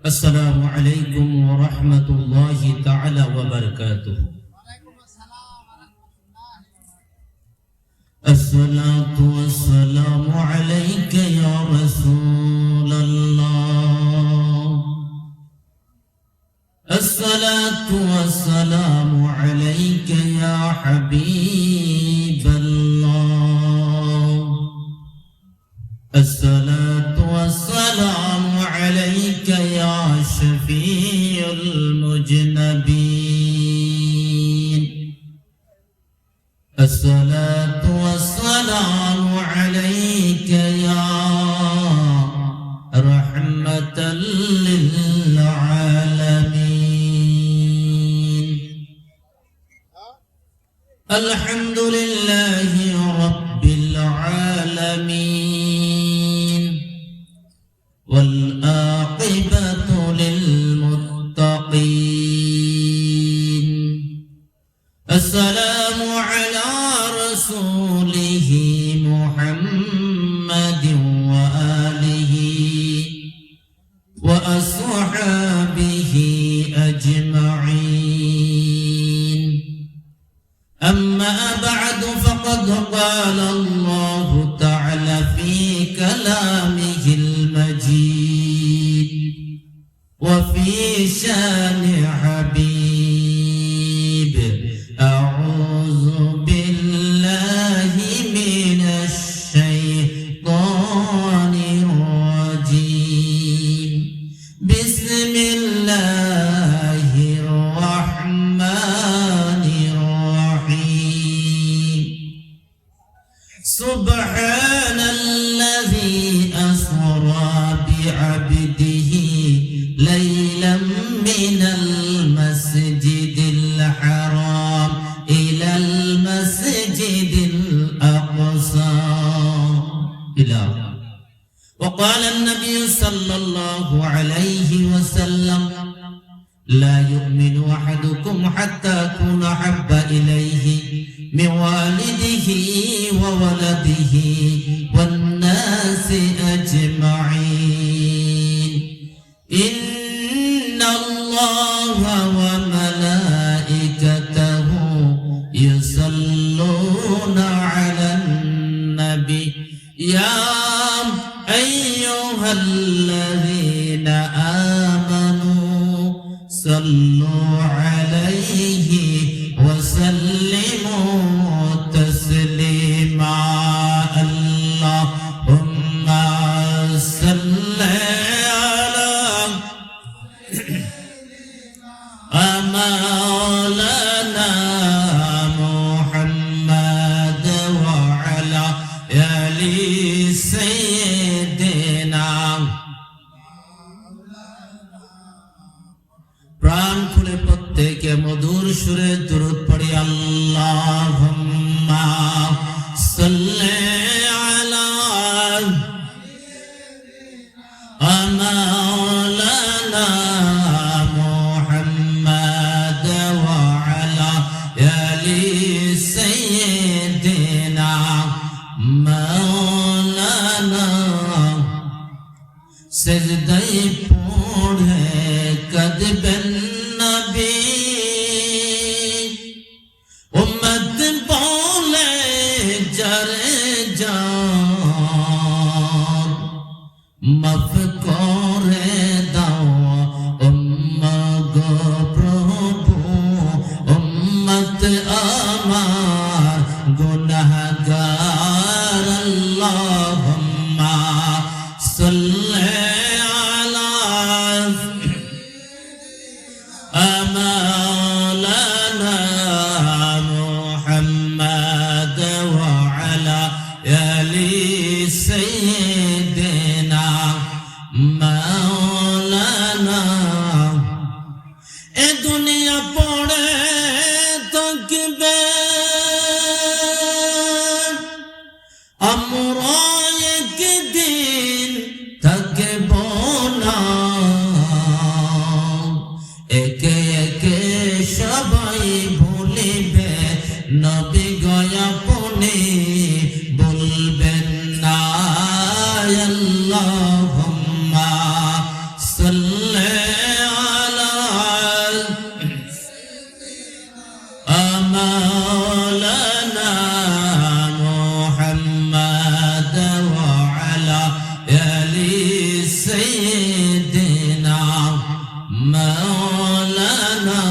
السلام عليكم ورحمة الله تعالى وبركاته. الصلاة والسلام عليك يا رسول الله. الصلاة والسلام عليك يا حبيب الله. الصلاة والسلام عليك يا شفيع المذنبين. الصلاة والسلام عليك يا رحمة للعالمين. الحمد لله رب العالمين والعاقبة للمتقين. السلام على رسوله محمد وآله وأصحابه أجمعين. أما بعد فقد قال الله تعالى في كلامه المجيد وفي شان حبيب أعوذ بالله من الشيطان الرجيم. بسم الله الرحمن الرحيم. سبحان الذي أسرى بعبده ليلا من المسجد الحرام إلى المسجد الأقصى. وقال النبي صلى الله عليه وسلم: لا يؤمن أحدكم حتى أكون أحب إليه من والده وولده والناس أجمعين. إن الله وملائكته يصلون على النبي يا أيها الذين آمنوا صلوا عليه وسلموا تسليما. اللهم صل على مولانا محمد وعلى آل سيدنا। প্রাণ খুলে প্রত্যেকে মধুর সুরে দুরূদ পড়ি। আল্লাহুম্মা সাল্লি আলা মাওলানা মুহাম্মদ ওয়া আলা আলি সাইয়্যিদিনা মাওলানা। সিজদায় পড়ে কাঁদবেন নবী, উম্মত বলে যারে যার মাফ করে দাও গো প্রভু, উম্মত আমার গুনাহগার। আল্লাহুম্মা সাল্লি আলা على مولانا محمد وعلى آل سيدنا مولانا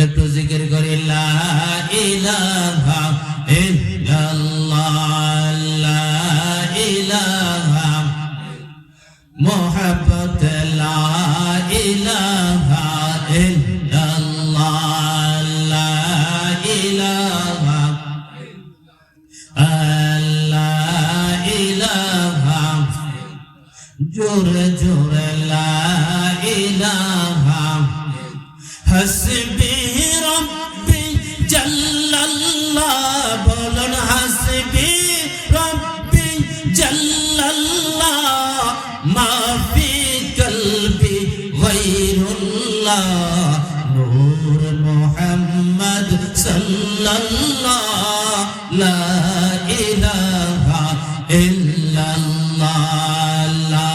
একটু জিকির করি লা ইলাহা ইল্লাল্লাহ লা ইলাহা মুহাব্বত লা ইলাহা ইল্লাল্লাহ লা ইলাহা লা ইলাহা জোরে জোরে লা ইলাহা হাসবি রব্বি জাল্লাল্লাহ বলুন হাসবি রব্বি জাল্লাল্লাহ মা ফি কলবি গায়রুল্লাহ নূর মুহাম্মদ সাল্লাল্লাহ লা ইলাহা ইল্লাল্লাহ লা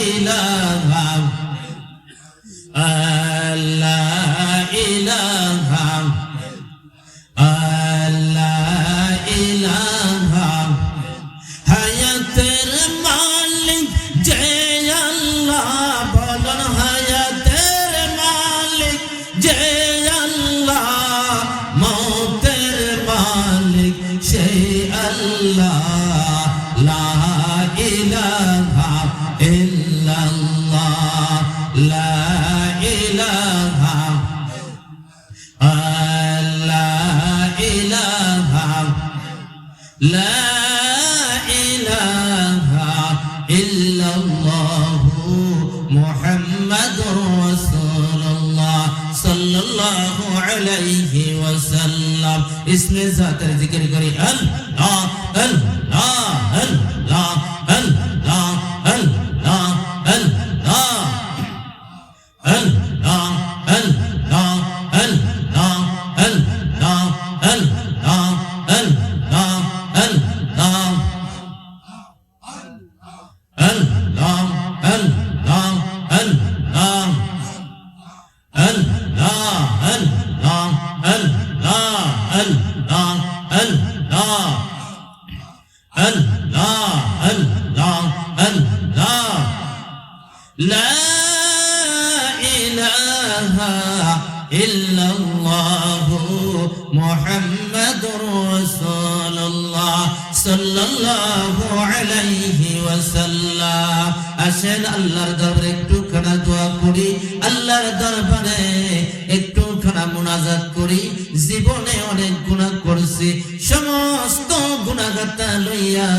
ইলাহা লা ইলাহা লা ইলাহা হায়াতের মালিক যে আল্লাহ বলুন হায়াতের মালিক যে আল্লাহ মৌতের মালিক সেই আল্লাহ লা ইলাহা ইল্লাল্লাহ লা ইলাহা লা ইলাহা লা ইলাহা ইল্লাল্লাহ মুহাম্মাদুর রাসূলুল্লাহ সাল্লাল্লাহু আলাইহি ওয়াসাল্লাম ইসমে জাতের জিকির করি আল্লাহ আল্লাহ আল্লাহ আল্লাহ আল্লাহ আল্লাহ Allah, Allah, Allah, Allah, Allah, Allah, Allah, Allah, Allah, Allah, La ilaha illallah Muhammadur Rasulullah sallallahu alayhi wa sallam. আসেন আল্লাহর দরবারে একটুখানা দোয়া করি, আল্লাহর দরবারে একটুখানা মুনাজাত করি। জীবনে অনেক গুনাহ করেছি, সমস্ত গুনাহগাতা লইয়া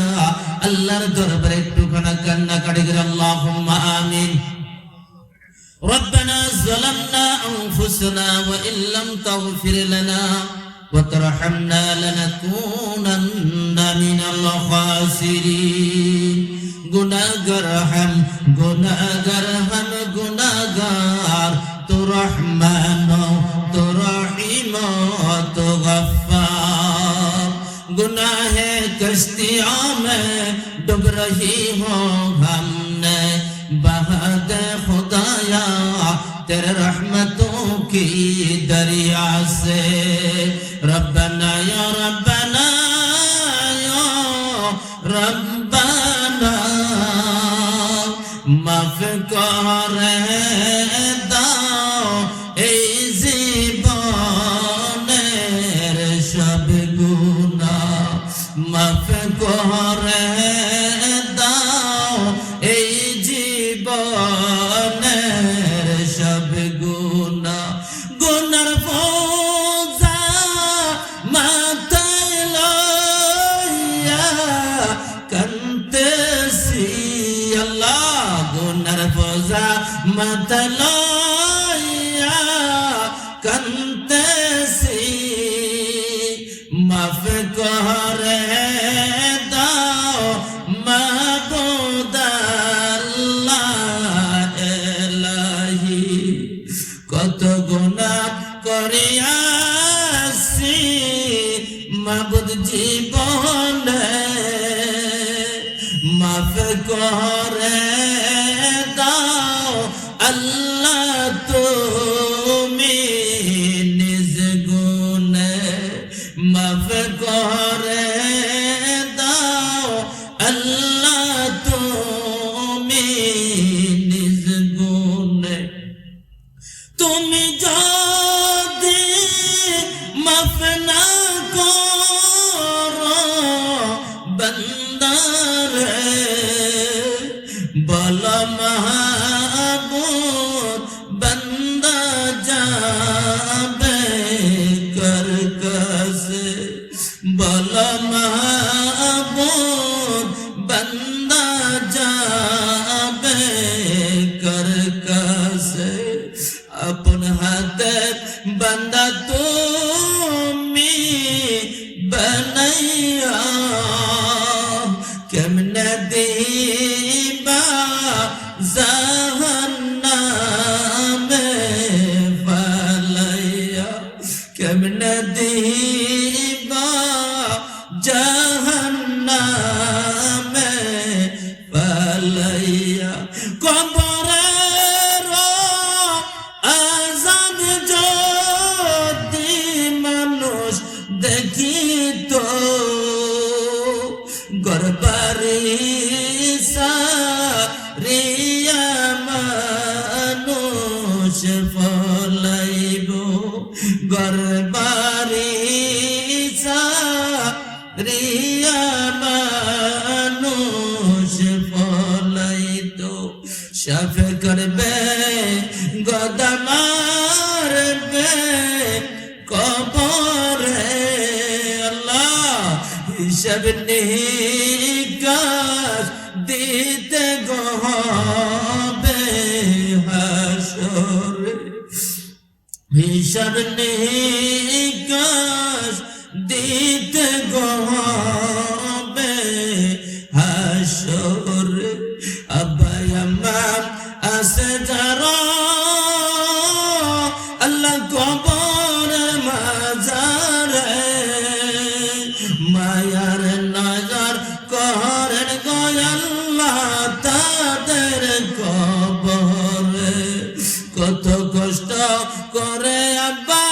আল্লাহর দরবারে একটুখানা কান্নাকাটি করে আল্লাহুম্মা আমিন। ربنا ظلمنا أنفسنا وإن لم تغفر لنا وترحمنا لنكونن من الخاسرين. গুনাহগার হাম গুনাহগার তো রহমান তো রহিম তো গফফার. গুনাহে কश्तियों में डूब रही हो हमने बहा दे खुदाया तेरे रहमतों की दरिया से. रब्बना या रब्बना या रब्बना माफ করে দাও এই জীবনের সব গুনাহ, মাফ করে দাও এই জীবনের সব গুনাহ. গুনার বোঝা মাথায় লইয়া কাঁদতেছি আল্লাহ. গুনার বোঝা মাথায় লইয়া কাঁদতেছি, মাফ করে দাও মাবুদ আল্লাহ এলাহি. কত গুনাহ করিয়াছি মাবুদ জীবনে, মাফ করে দাও আল্লাহ তুমি নিজ গুণে মাফ করে দাও আল্লাহ তুমি নিজ গুণে তুমি যদি মাফ না করো বান্দারে বল মাহবুব বান্দা যাবে কার কাছে বল মাহবুব বান্দা যাবে কার কাছে আপন হাতে বান্দা তুমি বানাইয়া কেমনে দিবা জাহান্নামে ফালাইয়া কেমনে দিবা জাহান্নামে ফালাইয়া কবরের আযাব যদি মানুষ দেখিত গরবারি সারিয়া মানুষ ফলাইব গরবারি সারিয়া মানুষ ফলাইত শাফে করবে গদা মারবে কবরে আল্লাহ হিসাব নিকাশ দিতে গহবে হাসরে হিসাব নিকাশ দিতে গহবে হাসরে আব্বাই আম্মা আছে যারা আল্লাহ কবরের মাজারে মায়ার নজর করেন গো আল্লাহ তাদের কবরে কত কষ্ট করে আব্বা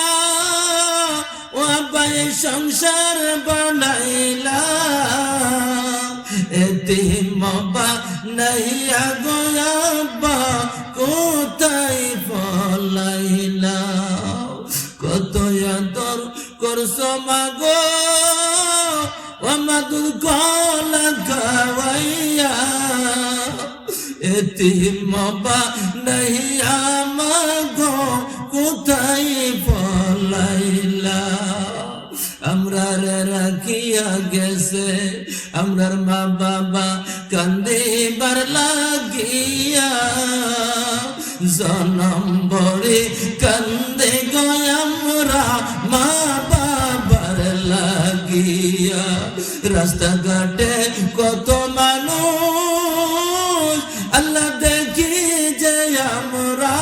ও আব্বা এই সংসার বানাইলা এতিম বানাইয়া গো আব্বা কোথায় ফলাইলা কত আদর করছো মাগো আমাদের গলা খাওয়াইয়া এতিম বানাইয়া মাগো কোথায় ফলাইলা আমরা রাখিয়া গেছে আমরার মা বাবা কান্দিবার লাগিয়া জনম ভরে কান্দে গো আমরা মা বাবার লাগিয়া রাস্তাঘাটে কত মানুষ আল্লাহ দেখি যে আমরা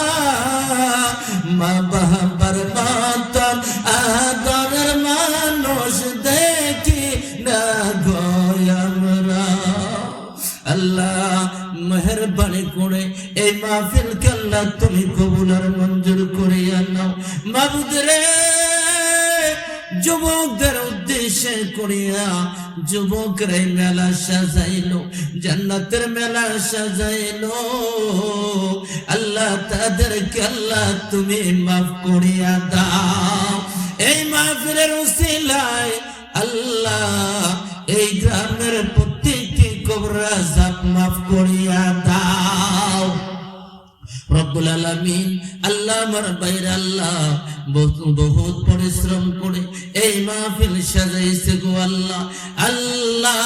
মা বাবার মতন আদরের মানুষ দেখি না গো আমরা আল্লাহ মেহেরবানি করে এই মাহফিলকে আল্লাহ তুমি কবুল আর মঞ্জুর করিয়া নাও মাবুদ রে যুবকদের উদ্দেশ্যে করিয়া যুবকরা মেলা সাজাইলো জান্নাতের মেলা সাজাইলো আল্লাহ তাদেরকে আল্লাহ তুমি মাফ করিয়া দাও এই মাহফিলের উসিলায় আল্লাহ এই গ্রামের প্রত্যেকটি কবর আযাব মাফ করিয়া দাও রব্বুল আলামিন আল্লাহ আমার বাইরে আল্লাহ বহুত পরিশ্রম করে এই মাহফিল সাজাইছে গো আল্লাহ আল্লাহ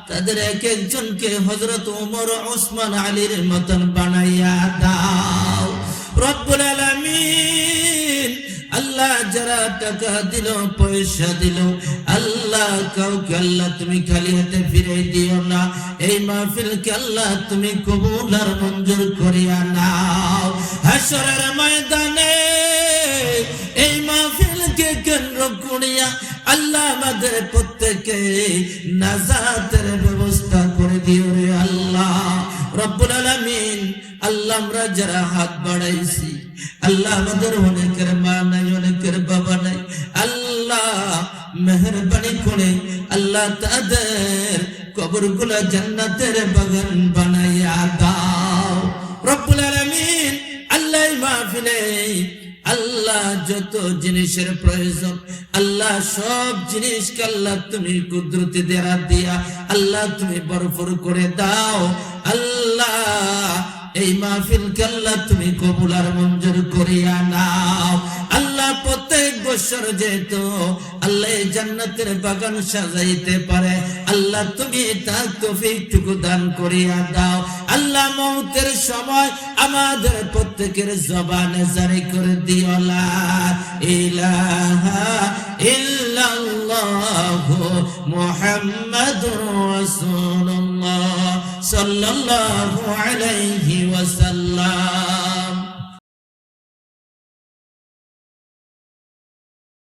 তাদের এক একজনকে হযরত ওমর ওসমান আলীর মতন বানাইয়া দাও রব্বুল আলামিন আল্লাহ যারা টাকা দিল পয়সা দিল আল্লাহ কাউকে আল্লাহ তুমি খালি হাতে ফিরে দিও না এই মাহফিলকে আল্লাহ তুমি কবুল আর মঞ্জুর করিয়া নাও হাসরের ময়দানে এই মাহফিলকে কেন্দ্র করিয়া আল্লাহ আমাদের প্রত্যেককে নাজাতের ব্যবস্থা করে দিও রে আল্লাহ রব্বুল আলামিন আল্লাহ আমরা যারা হাত বাড়াইছি আল্লাহ আমাদের অনেকের মা নাই অনেকের বাবা নাই আল্লাহ মেহেরবানি করে আল্লাহ তাদের কবরগুলা জান্নাতের বাগান বানাইয়া দাও রব্বুল আলামিন। আল্লাহ মাহফিলে আল্লাহ যত জিনিসের প্রয়োজন আল্লাহ সব জিনিসকে আল্লাহ তুমি কুদরতি দেয়া দিয়া আল্লাহ তুমি ভরপুর করে দাও আল্লাহ। এই মাহফিলকে আল্লাহ তুমি কবুল আর মঞ্জুর করিয়া নাও আল্লাহ। প্রত্যেক বছর যেহেতু আল্লাহ জান্নাতের বাগান সাজাইতে পারে আল্লাহ তুমি তার তৌফিকটুকু দান করিয়া দাও আল্লাহ। মওতের সময় আমাদের প্রত্যেকের জবানে জারি করে দিও লা ইলাহা ইল্লাল্লাহু মুহাম্মাদুর রাসূলুল্লাহ সাল্লাল্লাহু আলাইহি ওয়াসাল্লাম।